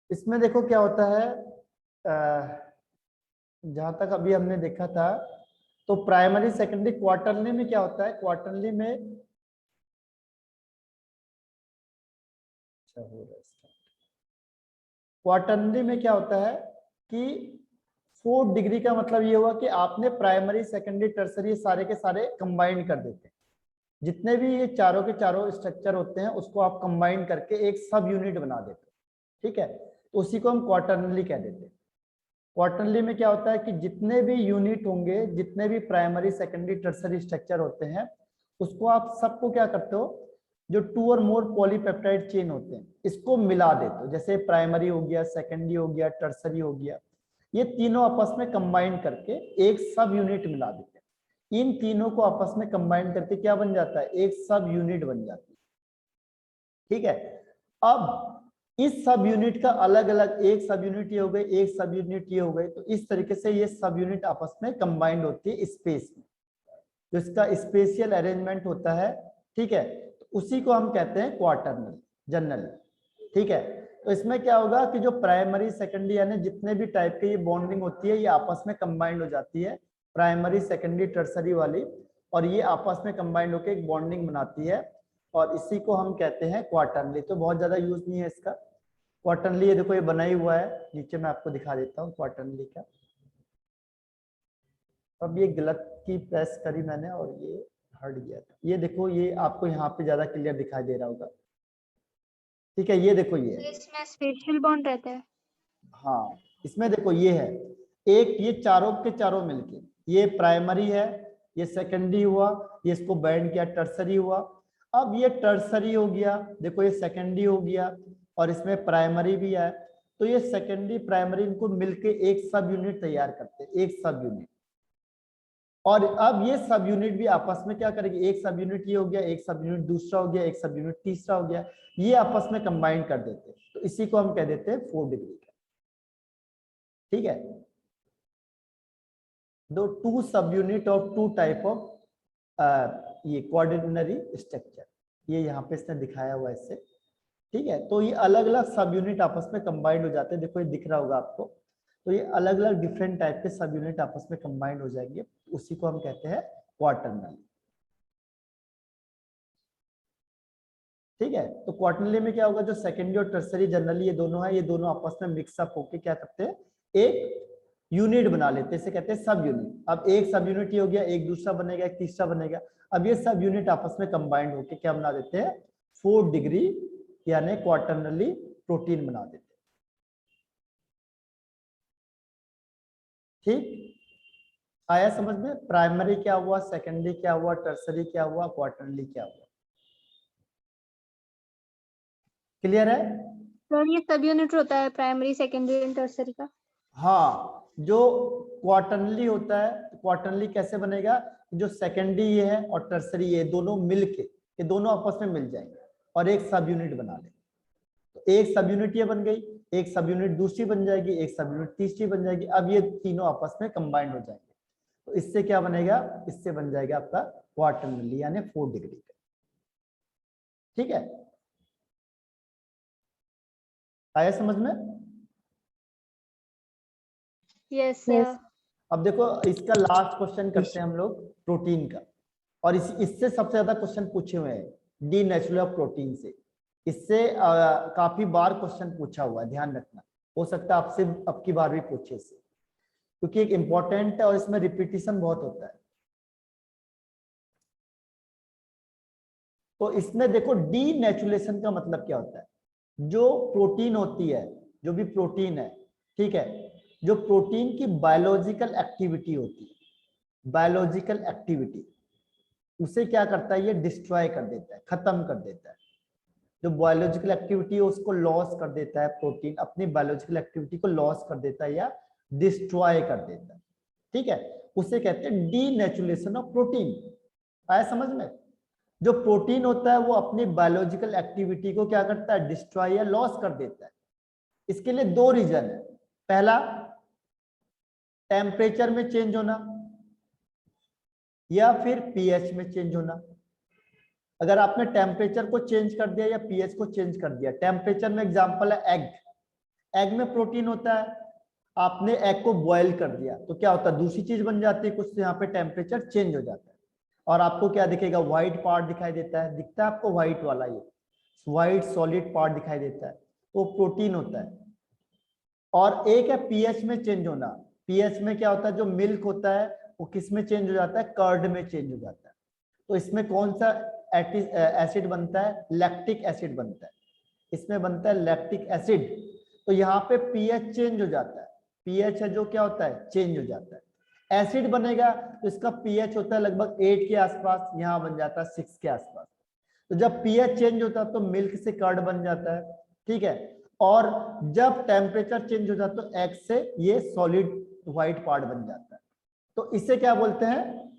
इसमें देखो क्या होता है, जहां तक अभी हमने देखा था, तो प्राइमरी सेकेंडरी क्वार्टरली में क्या होता है, क्वार्टरली में क्वार्टरली में क्या होता है कि 4 डिग्री का मतलब ये हुआ कि आपने प्राइमरी सेकेंडरी टर्सरी सारे के सारे कंबाइन कर देते हैं। जितने भी ये चारों के चारों स्ट्रक्चर होते हैं उसको आप कंबाइन करके एक सब यूनिट बना देते हैं। ठीक है, तो उसी को हम क्वार्टरली कह देते हैं। क्वार्टरली में क्या होता है कि जितने भी यूनिट होंगे, जितने भी प्राइमरी सेकेंडरी टर्सरी स्ट्रक्चर होते हैं, उसको आप सबको क्या करते हो, जो 2 और मोर पॉलीपेप्टाइड चेन होते हैं इसको मिला देते हो। जैसे प्राइमरी हो गया, सेकेंडरी हो गया, टर्सरी हो गया, ये तीनों आपस में कंबाइन करके एक सब यूनिट मिला देते हैं। इन तीनों को आपस में कंबाइन करके क्या बन जाता है, एक सब यूनिट बन जाती है। ठीक है, अब इस सब यूनिट का अलग अलग, एक सब यूनिट ये हो गई, एक सब यूनिट ये हो गई, तो इस तरीके से ये सब यूनिट आपस में कंबाइंड होती है स्पेस में, जो इसका स्पेशियल अरेंजमेंट होता है। ठीक है, तो उसी को हम कहते हैं क्वार्टरनल जनरल। ठीक है, तो इसमें क्या होगा कि जो प्राइमरी सेकेंडरी यानी जितने भी टाइप की ये बॉन्डिंग होती है ये आपस में कंबाइंड हो जाती है, प्राइमरी सेकेंडरी टर्सरी वाली, और ये आपस में कंबाइंड होकर एक बॉन्डिंग बनाती है, और इसी को हम कहते हैं क्वार्टरनली। तो बहुत ज्यादा यूज नहीं है इसका क्वार्टरनली। ये देखो ये बना ही हुआ है, नीचे मैं आपको दिखा देता हूँ क्वार्टरनली का। अब ये गलत की प्रेस करी मैंने और ये हट गया था। ये देखो, ये आपको यहाँ पे ज्यादा क्लियर दिखाई दे रहा होगा। ठीक है, ये देखो ये तो इसमें स्पेशल बॉन्ड रहता है। हाँ, इसमें देखो ये है एक, ये चारों के चारों मिलके, ये प्राइमरी है, ये सेकेंडरी हुआ, ये इसको बैंड किया टर्सरी हुआ। अब ये टर्सरी हो गया, देखो ये सेकेंडरी हो गया, और इसमें प्राइमरी भी है, तो ये सेकेंडरी प्राइमरी इनको मिलके एक सब यूनिट तैयार करते हैं, एक सब यूनिट। और अब ये सब यूनिट भी आपस में क्या करेगी, एक सब यूनिट ये हो गया, एक सब यूनिट दूसरा हो गया, एक सब यूनिट तीसरा हो गया, ये आपस में कंबाइन कर देते हैं, तो इसी को हम कह देते हैं 4 डिग्री का। ठीक है, दो 2 सब यूनिट ऑफ 2 टाइप ऑफ ये क्वाड्रिनरी स्ट्रक्चर, ये यहाँ पे इसने दिखाया हुआ है इससे। ठीक है, तो ये अलग अलग सब यूनिट आपस में कंबाइंड हो जाते हैं, देखो ये दिख रहा होगा आपको। तो ये अलग अलग डिफरेंट टाइप के सब यूनिट आपस में कंबाइंड हो जाएंगे, उसी को हम कहते हैं क्वार्टरनल। ठीक है, तो क्वार्टरनली में क्या होगा, जो सेकेंडरी और टर्सरी जनरली ये दोनों है, ये दोनों आपस में मिक्सअप होके क्या करते हैं, एक यूनिट बना लेते हैं, इसे कहते हैं सब यूनिट। अब एक सब यूनिट ये हो गया, एक दूसरा बनेगा, एक तीसरा बनेगा। अब ये सब यूनिट आपस में कंबाइंड होके क्या बना देते हैं, 4 डिग्री यानी क्वार्टरनली प्रोटीन बना देते हैं। ठीक, आया समझ में, प्राइमरी क्या हुआ, सेकेंडरी क्या हुआ, टर्सरी क्या हुआ, क्वार्टरनली क्या हुआ, क्लियर है? सर ये सब यूनिट होता है प्राइमरी सेकेंडरी एंड टर्सरी का। हाँ, जो क्वार्टरनली होता है, क्वार्टरनली कैसे बनेगा, जो सेकेंडरी ये है और टर्सरी ये दोनों मिलके, ये दोनों आपस में मिल जाएंगे और एक सब यूनिट बना लेंगे। तो एक सब यूनिट ये बन गई, एक सब यूनिट दूसरी बन जाएगी, एक सब यूनिट तीसरी बन जाएगी। अब ये तीनों आपस में कंबाइंड हो जाएंगे, तो इससे क्या बनेगा, इससे बन जाएगा आपका क्वार्टरनली यानी 4 डिग्री का। ठीक है, आया समझ में? Yes sir. अब देखो इसका लास्ट क्वेश्चन करते हैं हम लोग प्रोटीन का, और इससे सबसे ज्यादा क्वेश्चन पूछे हुए हैं डी नेचुरल ऑफ प्रोटीन से। इससे काफी बार क्वेश्चन पूछा हुआ है, ध्यान रखना, हो सकता है आपसे अब की बार भी पूछे इससे, क्योंकि एक इंपॉर्टेंट है और इसमें रिपीटिशन बहुत होता है। तो इसमें देखो डी नेचुरलेशन का मतलब क्या होता है, जो प्रोटीन होती है, जो भी प्रोटीन है, ठीक है, जो प्रोटीन की बायोलॉजिकल एक्टिविटी होती है, बायोलॉजिकल एक्टिविटी, उसे क्या करता है, ये डिस्ट्रॉय कर देता है, खत्म कर देता है। जो बायोलॉजिकल एक्टिविटी है उसको लॉस कर देता है, प्रोटीन अपनी बायोलॉजिकल एक्टिविटी को लॉस कर देता है या डिस्ट्रॉय कर देता है। ठीक है, उसे कहते हैं डीनेचुरेशन ऑफ प्रोटीन। आया समझ में? जो प्रोटीन होता है वो अपनी बायोलॉजिकल एक्टिविटी को क्या करता है, डिस्ट्रॉय या लॉस कर देता है। इसके लिए 2 रीजन है। पहला, टेम्परेचर में चेंज होना या फिर पीएच में चेंज होना। अगर आपने टेम्परेचर को चेंज कर दिया या पीएच को चेंज कर दिया, टेम्परेचर में एग्जांपल है एग, एग में प्रोटीन होता है, आपने एग को बॉयल कर दिया तो क्या होता है, दूसरी चीज बन जाती है कुछ, तो यहाँ पे टेम्परेचर चेंज हो जाता है और आपको क्या दिखेगा, व्हाइट पार्ट दिखाई देता है, दिखता है आपको व्हाइट वाला, ये व्हाइट सॉलिड पार्ट दिखाई देता है, तो प्रोटीन होता है। और एक है पीएच में चेंज होना, पीएच में क्या होता है, जो मिल्क होता है वो किस में चेंज हो जाता है, कर्ड में चेंज हो जाता है। तो इसमें कौन सा एसिड बनता है, लैक्टिक एसिड बनता है, इसमें बनता है लैक्टिक एसिड। तो यहाँ पे पीएच चेंज हो जाता है, पीएच है जो क्या होता है, चेंज हो जाता है। एसिड बनेगा तो इसका पीएच होता है लगभग 8 के आसपास, यहाँ बन जाता है 6 के आसपास। तो जब पीएच चेंज होता है तो मिल्क से कर्ड बन जाता है, ठीक है। और जब टेम्परेचर चेंज हो जाता है तो एग से ये सॉलिड व्हाइट पार्ट बन जाता है। तो इसे क्या बोलते हैं,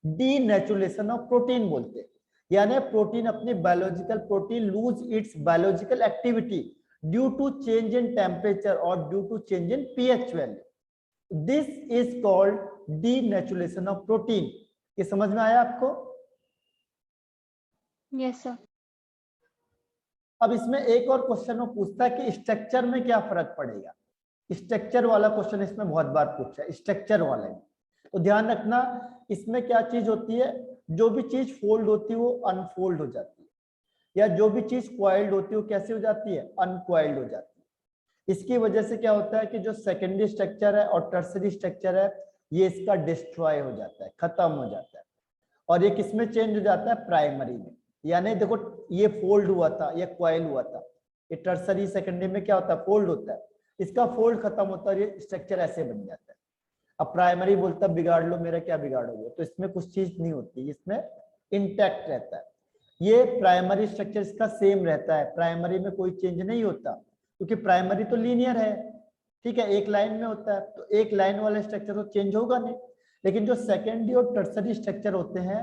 डीनेचुरेशन ऑफ प्रोटीन बोलते हैं। यानी प्रोटीन अपनी biological, protein lose its biological activity due to change in temperature और due to change in pH value. This is called denaturation of protein. ये समझ में आया आपको? Yes sir. अब इसमें एक और क्वेश्चन वो पूछता है कि स्ट्रक्चर में क्या फर्क पड़ेगा। स्ट्रक्चर वाला क्वेश्चन इसमें बहुत बार पूछा है, स्ट्रक्चर वाला है। तो ध्यान रखना इसमें क्या चीज होती है, जो भी चीज फोल्ड होती है वो अनफोल्ड हो जाती है, या जो भी चीज क्वाइल्ड होती है वो कैसे हो जाती है, अनक्वाइल्ड हो जाती है। इसकी वजह से क्या होता है कि जो सेकेंडरी स्ट्रक्चर है और टर्सरी स्ट्रक्चर है ये इसका डिस्ट्रॉय हो जाता है, खत्म हो जाता है। और ये किसमें चेंज हो जाता है, प्राइमरी में। यानी देखो ये फोल्ड हुआ था, ये क्वाइल हुआ था, ये टर्सरी सेकेंडरी में क्या होता है, फोल्ड होता है, इसका फोल्ड खत्म होता है, ये स्ट्रक्चर ऐसे बन जाता है। अब प्राइमरी बोलता है बिगाड़ लो, मेरा क्या बिगाड़ोगे, तो इसमें कुछ चीज नहीं होती, इसमें इंटैक्ट रहता है। ये प्राइमरी स्ट्रक्चर इसका सेम रहता है, प्राइमरी में कोई चेंज नहीं होता, क्योंकि प्राइमरी तो लीनियर है, ठीक है, एक लाइन में होता है, तो एक लाइन वाला स्ट्रक्चर तो चेंज होगा नहीं। लेकिन जो सेकेंडरी और टर्सरी स्ट्रक्चर होते हैं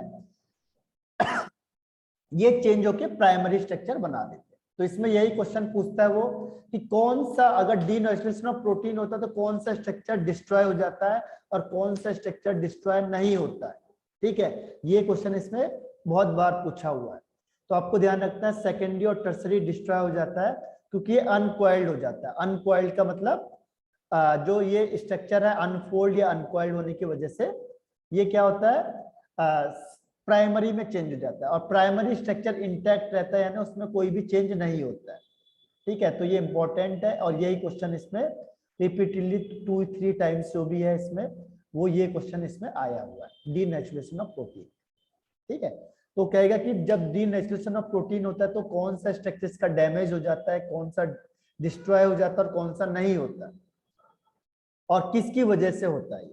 ये चेंज होके प्राइमरी स्ट्रक्चर बना देते हैं। तो इसमें यही क्वेश्चन पूछता है वो कि कौन सा, अगर डीनेचुरेशन ऑफ प्रोटीन होता है तो कौन सा स्ट्रक्चर डिस्ट्रॉय हो जाता है और कौन सा स्ट्रक्चर डिस्ट्रॉय नहीं होता है, ठीक है। ये क्वेश्चन इसमें बहुत बार पूछा हुआ है। तो आपको ध्यान रखना है सेकेंडरी और टर्सरी डिस्ट्रॉय हो जाता है क्योंकि ये अनकॉइल्ड हो जाता है। अनकॉइल्ड का मतलब जो ये स्ट्रक्चर है अनफोल्ड या अनकॉइल्ड होने की वजह से ये क्या होता है, प्राइमरी में चेंज हो जाता है, और प्राइमरी स्ट्रक्चर इंटैक्ट रहता है, यानी उसमें कोई भी चेंज नहीं होता है, ठीक है। तो ये इंपॉर्टेंट है और यही क्वेश्चन इसमें रिपीटेडली 2-3 टाइम्स जो भी है इसमें वो ये क्वेश्चन इसमें आया हुआ है, डीनेचुरेशन ऑफ प्रोटीन, ठीक है। तो कहेगा कि जब डीनेचुरेशन ऑफ प्रोटीन होता है तो कौन सा स्ट्रक्चर का डैमेज हो जाता है, कौन सा डिस्ट्रॉय हो जाता है और कौन सा नहीं होता है, और किसकी वजह से होता है,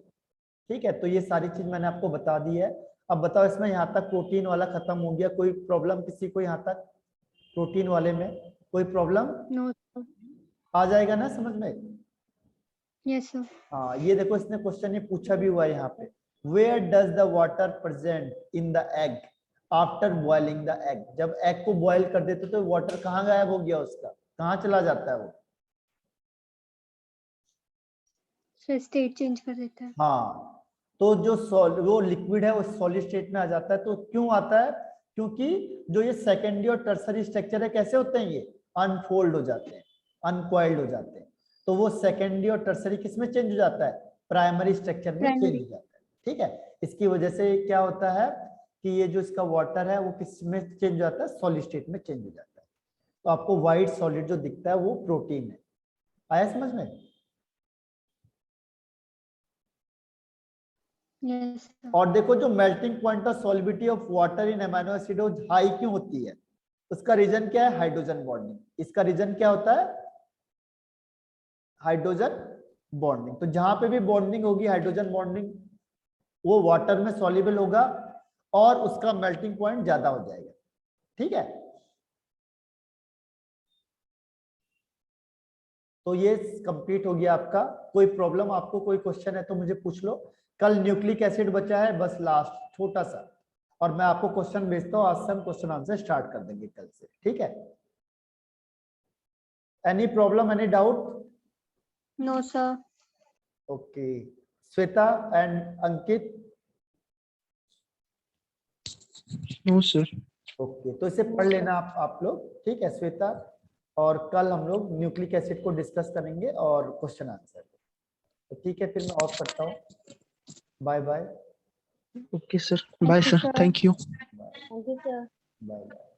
ठीक है। तो ये सारी चीज मैंने आपको बता दी है। अब बताओ इसमें यहाँ तक प्रोटीन वाला खत्म हो गया, कोई प्रॉब्लम किसी को यहाँ तक प्रोटीन वाले में कोई प्रॉब्लम? नो। आ जाएगा ना समझ में? Yes sir. हाँ ये देखो इसने क्वेश्चन ये पूछा भी हुआ है यहाँ पे, where does the water present in the egg after boiling the egg. जब एग को बॉयल कर देते तो वाटर कहाँ गायब हो गया, उसका कहाँ चला जाता है वो? सर स्टेट चेंज कर देता है। हाँ तो जो वो लिक्विड है वो सॉलिड स्टेट में आ जाता है। तो क्यों आता है, क्योंकि जो ये सेकेंडरी और टर्सरी स्ट्रक्चर है कैसे होते हैं, ये अनफोल्ड हो जाते हैं, अनकॉइल्ड हो जाते हैं। तो वो सेकेंडरी और टर्सरी किस में चेंज हो जाता है, प्राइमरी स्ट्रक्चर में चेंज हो जाता है, ठीक है। इसकी वजह से क्या होता है कि ये जो इसका वाटर है वो किस में चेंज हो जाता है, सॉलिड स्टेट में चेंज हो जाता है। तो आपको व्हाइट सॉलिड जो दिखता है वो प्रोटीन है। आया समझ में? Yes sir. और देखो जो melting point of solubility of water in amino acid high क्यों होती है, उसका रीजन क्या है, हाइड्रोजन बॉन्डिंग। इसका रीजन क्या होता है, हाइड्रोजन बॉन्डिंग। तो जहां पे भी बॉन्डिंग होगी हाइड्रोजन बॉन्डिंग वो वाटर में सॉल्युबल होगा और उसका मेल्टिंग पॉइंट ज्यादा हो जाएगा, ठीक है। तो ये कंप्लीट हो गया आपका। कोई प्रॉब्लम आपको, कोई क्वेश्चन है तो मुझे पूछ लो। कल न्यूक्लिक एसिड बचा है बस लास्ट छोटा सा, और मैं आपको क्वेश्चन भेजता हूँ, आज से हम क्वेश्चन आंसर स्टार्ट कर देंगे कल से, ठीक है। Any problem, any doubt? No sir. Okay Shweta and Ankit? No sir. Okay तो इसे पढ़ लेना आप लोग, ठीक है। श्वेता और कल हम लोग न्यूक्लिक एसिड को डिस्कस करेंगे और क्वेश्चन आंसर। तो ठीक है, फिर मैं ऑफ करता हूँ। Bye bye. Okay sir, bye sir, thank you. Thank you sir. Bye bye.